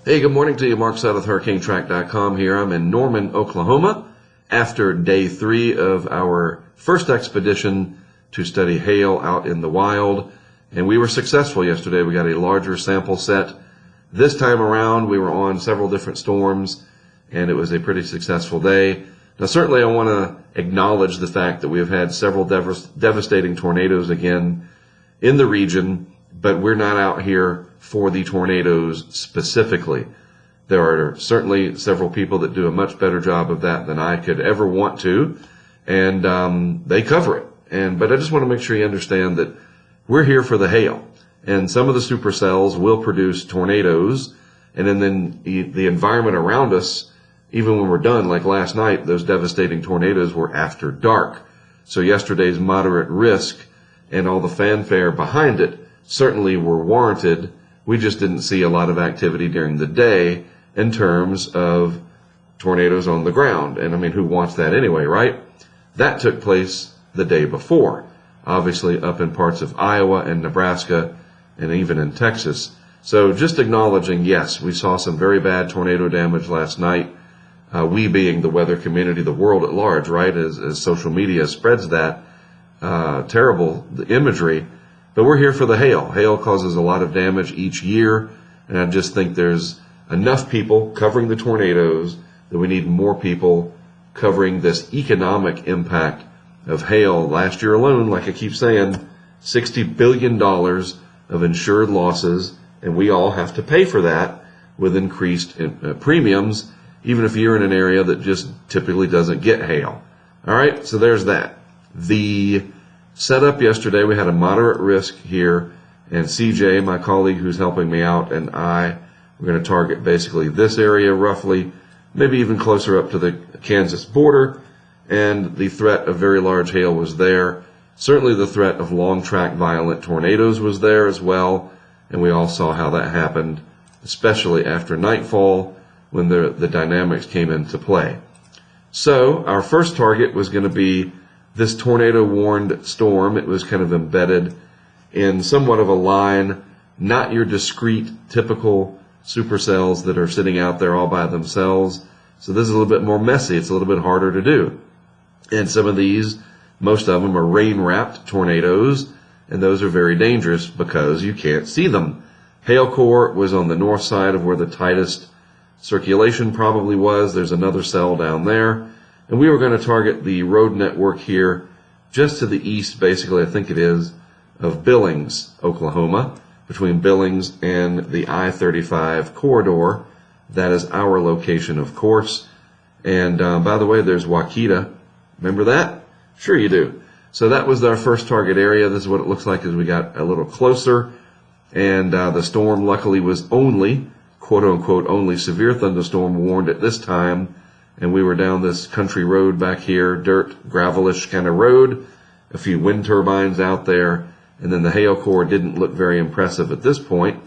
Hey, good morning to you. Mark Side with HurricaneTrack.com here. I'm in Norman, Oklahoma, after day 3 of our first expedition to study hail out in the wild. And we were successful yesterday. We got a larger sample set. This time around, we were on several different storms, and it was a pretty successful day. Now, certainly I want to acknowledge the fact that we have had several devastating tornadoes again in the region, but we're not out here for the tornadoes specifically. There are certainly several people that do a much better job of that than I could ever want to, and they cover it. But I just want to make sure you understand that we're here for the hail, and some of the supercells will produce tornadoes, and then the environment around us, even when we're done, like last night, those devastating tornadoes were after dark. So yesterday's moderate risk and all the fanfare behind it certainly were warranted. We just didn't see a lot of activity during the day in terms of tornadoes on the ground. And I mean, who wants that anyway, right? That took place the day before, obviously up in parts of Iowa and Nebraska and even in Texas. So just acknowledging, yes, we saw some very bad tornado damage last night. We being the weather community, the world at large, right, as social media spreads that terrible imagery. But we're here for the hail. Hail causes a lot of damage each year, and I just think there's enough people covering the tornadoes that we need more people covering this economic impact of hail. Last year alone, like I keep saying, $60 billion of insured losses, and we all have to pay for that with increased premiums, even if you're in an area that just typically doesn't get hail. All right, so there's that. The setup yesterday, we had a moderate risk here, and CJ, my colleague who's helping me out, and we're going to target basically this area roughly, maybe even closer up to the Kansas border, and the threat of very large hail was there. Certainly the threat of long-track violent tornadoes was there as well, and we all saw how that happened, especially after nightfall when the dynamics came into play. So our first target was going to be this tornado-warned storm. It was kind of embedded in somewhat of a line, not your discrete, typical supercells that are sitting out there all by themselves. So this is a little bit more messy. It's a little bit harder to do. And some of these, most of them are rain-wrapped tornadoes, and those are very dangerous because you can't see them. Hail core was on the north side of where the tightest circulation probably was. There's another cell down there. And we were going to target the road network here just to the east, basically, I think it is, of Billings, Oklahoma, between Billings and the I-35 corridor. That is our location, of course. And by the way, there's Waukita. Remember that? Sure you do. So that was our first target area. This is what it looks like as we got a little closer. And the storm, luckily, was only, quote-unquote, only severe thunderstorm warned at this time. And we were down this country road back here, dirt, gravelish kind of road, a few wind turbines out there, and then the hail core didn't look very impressive at this point.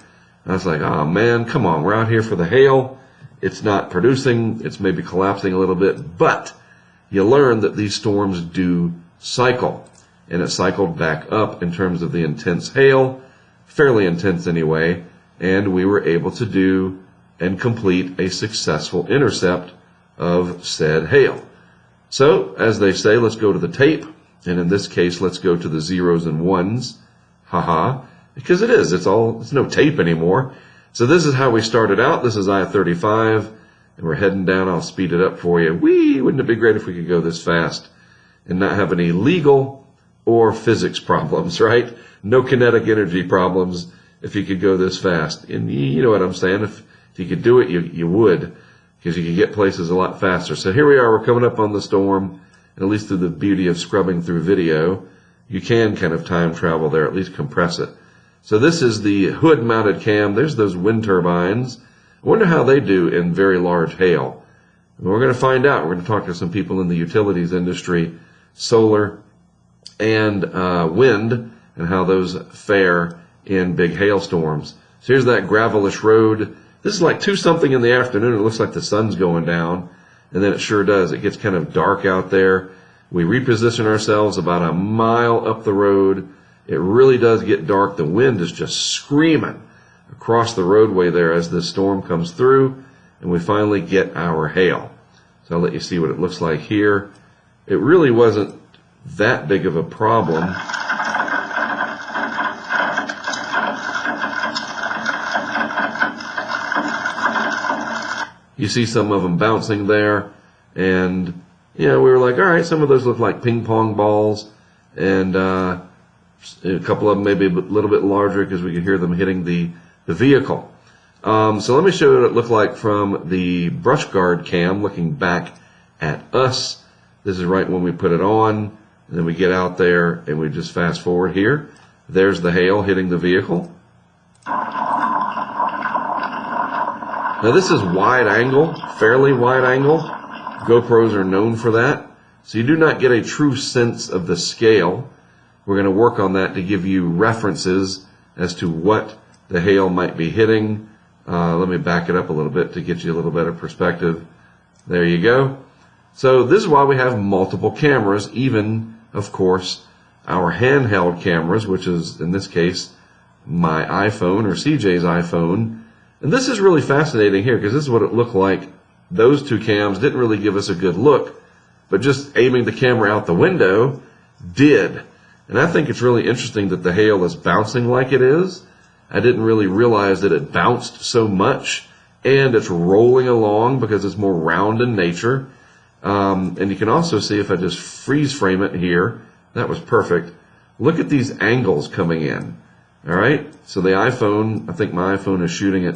I was like, oh man, come on, we're out here for the hail. It's not producing, it's maybe collapsing a little bit, but you learn that these storms do cycle, and it cycled back up in terms of the intense hail, fairly intense anyway, and we were able to do and complete a successful intercept of said hail. So, as they say, let's go to the tape, and in this case, let's go to the zeros and ones. Haha, because it's no tape anymore. So this is how we started out. This is I-35, and we're heading down. I'll speed it up for you. Wouldn't it be great if we could go this fast and not have any legal or physics problems, right? No kinetic energy problems if you could go this fast. And you know what I'm saying. If you could do it, you would, because you could get places a lot faster. So here we are, we're coming up on the storm, and at least through the beauty of scrubbing through video, you can kind of time travel there, at least compress it. So this is the hood-mounted cam. There's those wind turbines. I wonder how they do in very large hail. And we're going to find out. We're going to talk to some people in the utilities industry, solar and wind, and how those fare in big hailstorms. So here's that gravelish road. This is like 2-something in the afternoon. It looks like the sun's going down, and then it sure does. It gets kind of dark out there. We reposition ourselves about a mile up the road. It really does get dark. The wind is just screaming. across the roadway there as this storm comes through, and we finally get our hail. So I'll let you see what it looks like here. It really wasn't that big of a problem. You see some of them bouncing there, and we were like, all right, some of those look like ping pong balls, and a couple of them maybe a little bit larger because we could hear them hitting the vehicle. So let me show you what it looked like from the brush guard cam looking back at us. This is right when we put it on, and then we get out there and we just fast forward here. There's the hail hitting the vehicle. Now this is wide angle, fairly wide angle. GoPros are known for that. So you do not get a true sense of the scale. We're going to work on that to give you references as to what the hail might be hitting. Let me back it up a little bit to get you a little better perspective. There you go. So this is why we have multiple cameras, even, of course, our handheld cameras, which is, in this case, my iPhone or CJ's iPhone. And this is really fascinating here because this is what it looked like. Those two cams didn't really give us a good look, but just aiming the camera out the window did. And I think it's really interesting that the hail is bouncing like it is. I didn't really realize that it bounced so much, and it's rolling along because it's more round in nature. And you can also see if I just freeze frame it here, that was perfect. Look at these angles coming in. All right, so the iPhone, I think my iPhone is shooting at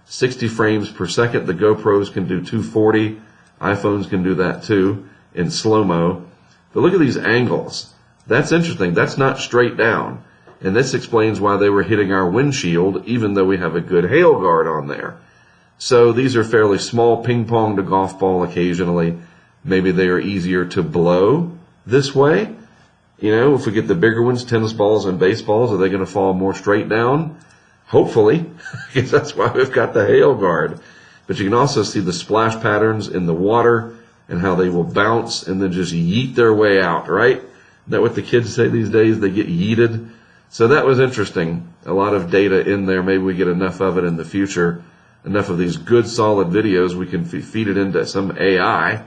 60 frames per second. The GoPros can do 240. iPhones can do that too in slow-mo. But look at these angles. That's interesting. That's not straight down. And this explains why they were hitting our windshield, even though we have a good hail guard on there. So these are fairly small, ping pong to golf ball occasionally. Maybe they are easier to blow this way. If we get the bigger ones, tennis balls and baseballs, are they going to fall more straight down? Hopefully, because that's why we've got the hail guard. But you can also see the splash patterns in the water and how they will bounce and then just yeet their way out, right? Isn't that what the kids say these days? They get yeeted. So that was interesting. A lot of data in there. Maybe we get enough of it in the future, enough of these good solid videos, we can feed it into some AI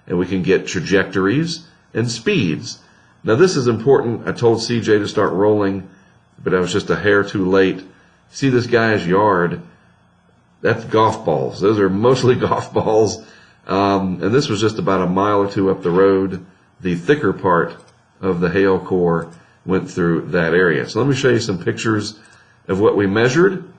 and we can get trajectories and speeds. Now this is important. I told CJ to start rolling, but I was just a hair too late. See this guy's yard? That's golf balls. Those are mostly golf balls. And this was just about a mile or two up the road. The thicker part of the hail core went through that area. So let me show you some pictures of what we measured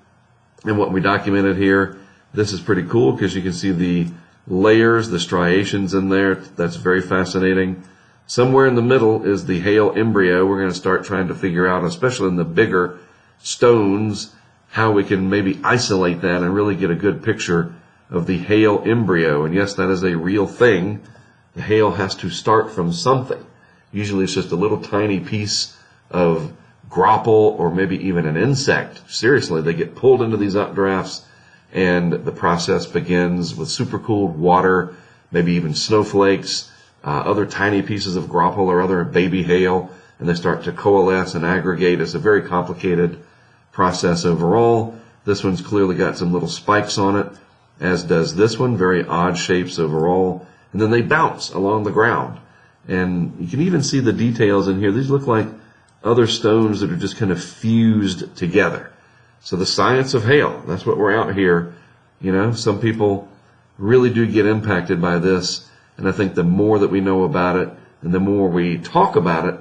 and what we documented here. This is pretty cool because you can see the layers, the striations in there. That's very fascinating. Somewhere in the middle is the hail embryo. We're going to start trying to figure out, especially in the bigger stones, how we can maybe isolate that and really get a good picture of the hail embryo. And yes, that is a real thing. The hail has to start from something. Usually it's just a little tiny piece of grapple or maybe even an insect. Seriously, they get pulled into these updrafts and the process begins with supercooled water, maybe even snowflakes, other tiny pieces of grapple or other baby hail, and they start to coalesce and aggregate. It's a very complicated process overall. This one's clearly got some little spikes on it, as does this one, very odd shapes overall. And then they bounce along the ground. And you can even see the details in here. These look like other stones that are just kind of fused together. So the science of hail, that's what we're out here. Some people really do get impacted by this. And I think the more that we know about it and the more we talk about it,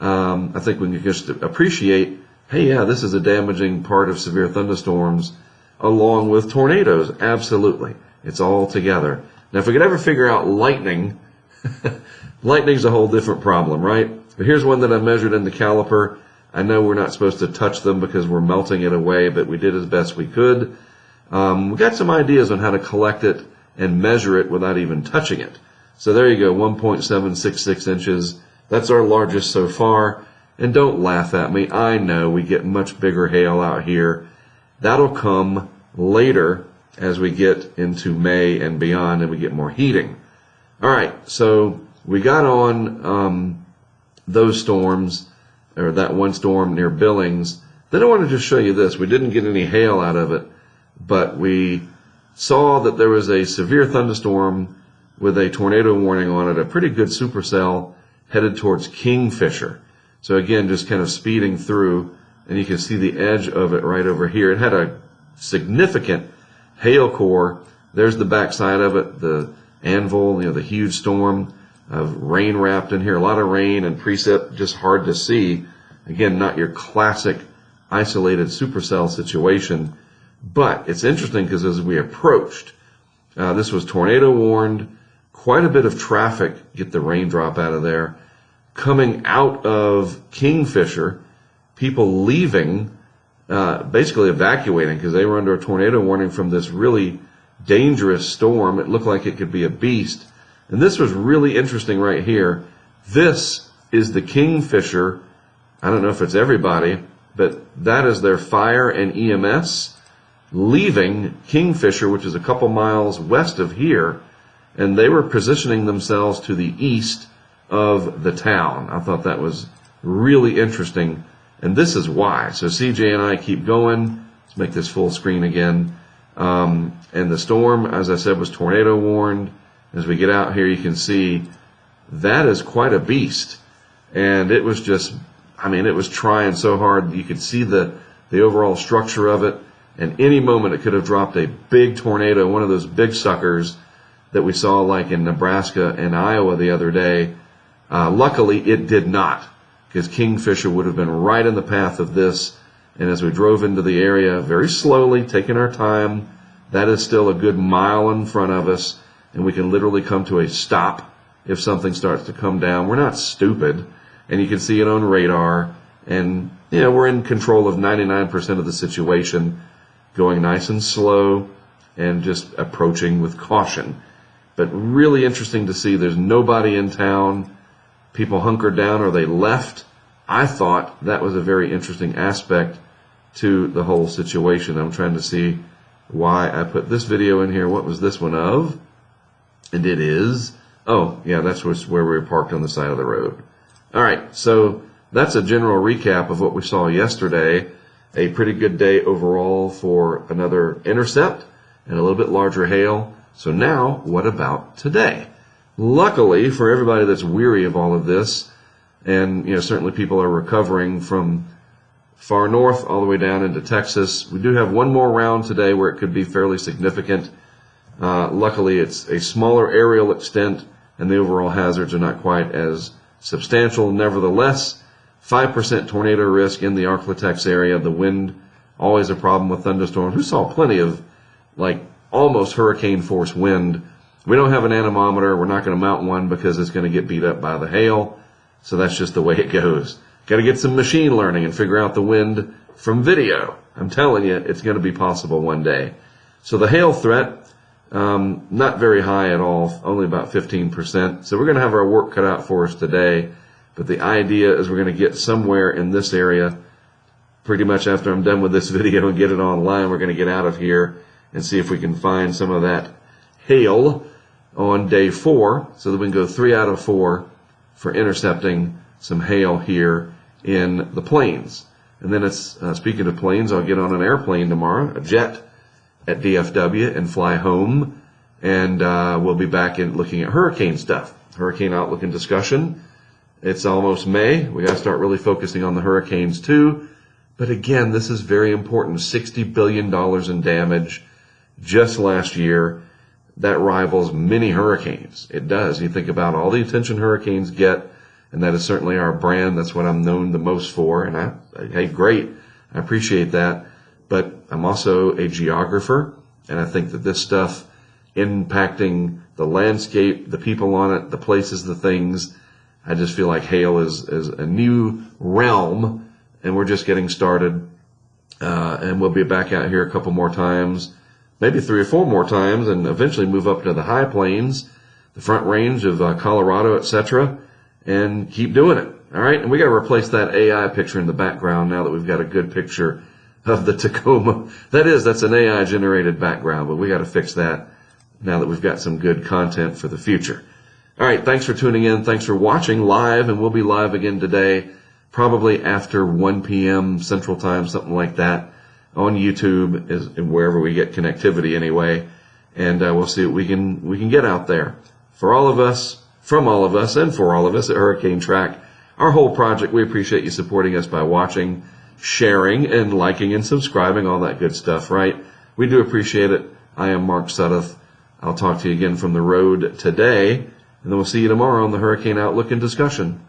I think we can just appreciate, hey, yeah, this is a damaging part of severe thunderstorms along with tornadoes. Absolutely. It's all together. Now, if we could ever figure out lightning, lightning's a whole different problem, right? But here's one that I measured in the caliper. I know we're not supposed to touch them because we're melting it away, but we did as best we could. We got some ideas on how to collect it and measure it without even touching it. So there you go, 1.766 inches. That's our largest so far. And don't laugh at me. I know we get much bigger hail out here. That'll come later as we get into May and beyond and we get more heating. All right, so we got on those storms, or that one storm near Billings. Then I want to just show you this. We didn't get any hail out of it, but we saw that there was a severe thunderstorm with a tornado warning on it, a pretty good supercell headed towards Kingfisher. So again, just kind of speeding through, and you can see the edge of it right over here. It had a significant hail core. There's the backside of it, the anvil, the huge storm of rain wrapped in here. A lot of rain and precip, just hard to see. Again, not your classic isolated supercell situation. But it's interesting because as we approached, this was tornado warned, quite a bit of traffic, get the raindrop out of there, coming out of Kingfisher, people leaving, basically evacuating because they were under a tornado warning from this really dangerous storm. It looked like it could be a beast. And this was really interesting right here. This is the Kingfisher. I don't know if it's everybody, but that is their fire and EMS leaving Kingfisher, which is a couple miles west of here, and they were positioning themselves to the east of the town. I thought that was really interesting, and this is why. So CJ and I keep going. Let's make this full screen again. And the storm, as I said, was tornado warned. As we get out here, you can see that is quite a beast, and it was just, it was trying so hard. You could see the overall structure of it. And any moment it could have dropped a big tornado, one of those big suckers that we saw like in Nebraska and Iowa the other day. Luckily, it did not, because Kingfisher would have been right in the path of this. And as we drove into the area, very slowly, taking our time, that is still a good mile in front of us, and we can literally come to a stop if something starts to come down. We're not stupid, and you can see it on radar. And, we're in control of 99% of the situation, going nice and slow and just approaching with caution. But really interesting to see there's nobody in town. People hunkered down or they left. I thought that was a very interesting aspect to the whole situation. I'm trying to see why I put this video in here. What was this one of? And it is, oh yeah, that's where we were parked on the side of the road. All right, so that's a general recap of what we saw yesterday. A pretty good day overall for another Intercept and a little bit larger hail. So now, what about today? Luckily, for everybody that's weary of all of this, and certainly people are recovering from far north all the way down into Texas, we do have one more round today where it could be fairly significant. Luckily, it's a smaller aerial extent, and the overall hazards are not quite as substantial. Nevertheless, 5% tornado risk in the Arklatex area. The wind, always a problem with thunderstorms. We saw plenty of almost hurricane force wind. We don't have an anemometer. We're not going to mount one because it's going to get beat up by the hail. So that's just the way it goes. Got to get some machine learning and figure out the wind from video. I'm telling you, it's going to be possible one day. So the hail threat, not very high at all, only about 15%. So we're going to have our work cut out for us today. But the idea is we're going to get somewhere in this area pretty much after I'm done with this video and get it online. We're going to get out of here and see if we can find some of that hail on day 4 so that we can go 3 out of 4 for intercepting some hail here in the plains. And then it's, speaking of planes, I'll get on an airplane tomorrow, a jet at DFW, and fly home. And we'll be back in looking at hurricane stuff, hurricane outlook and discussion. It's almost May. We got to start really focusing on the hurricanes too. But again, this is very important. $60 billion in damage just last year. That rivals many hurricanes. It does. You think about all the attention hurricanes get, and that is certainly our brand. That's what I'm known the most for. And hey, great. I appreciate that. But I'm also a geographer, and I think that this stuff impacting the landscape, the people on it, the places, the things, I just feel like hail is a new realm, and we're just getting started. And we'll be back out here a couple more times, maybe 3 or 4 more times, and eventually move up to the high plains, the front range of Colorado, etc., and keep doing it. All right, and we got to replace that AI picture in the background now that we've got a good picture of the Tacoma. That's an AI-generated background, but we got to fix that now that we've got some good content for the future. All right, thanks for tuning in. Thanks for watching live, and we'll be live again today probably after 1 p.m. Central Time, something like that, on YouTube, and wherever we get connectivity anyway. And we'll see what we can get out there. For all of us, from all of us, and for all of us at Hurricane Track, our whole project, we appreciate you supporting us by watching, sharing, and liking and subscribing, all that good stuff, right? We do appreciate it. I am Mark Sudduth. I'll talk to you again from the road today, and then we'll see you tomorrow on the Hurricane Outlook and Discussion.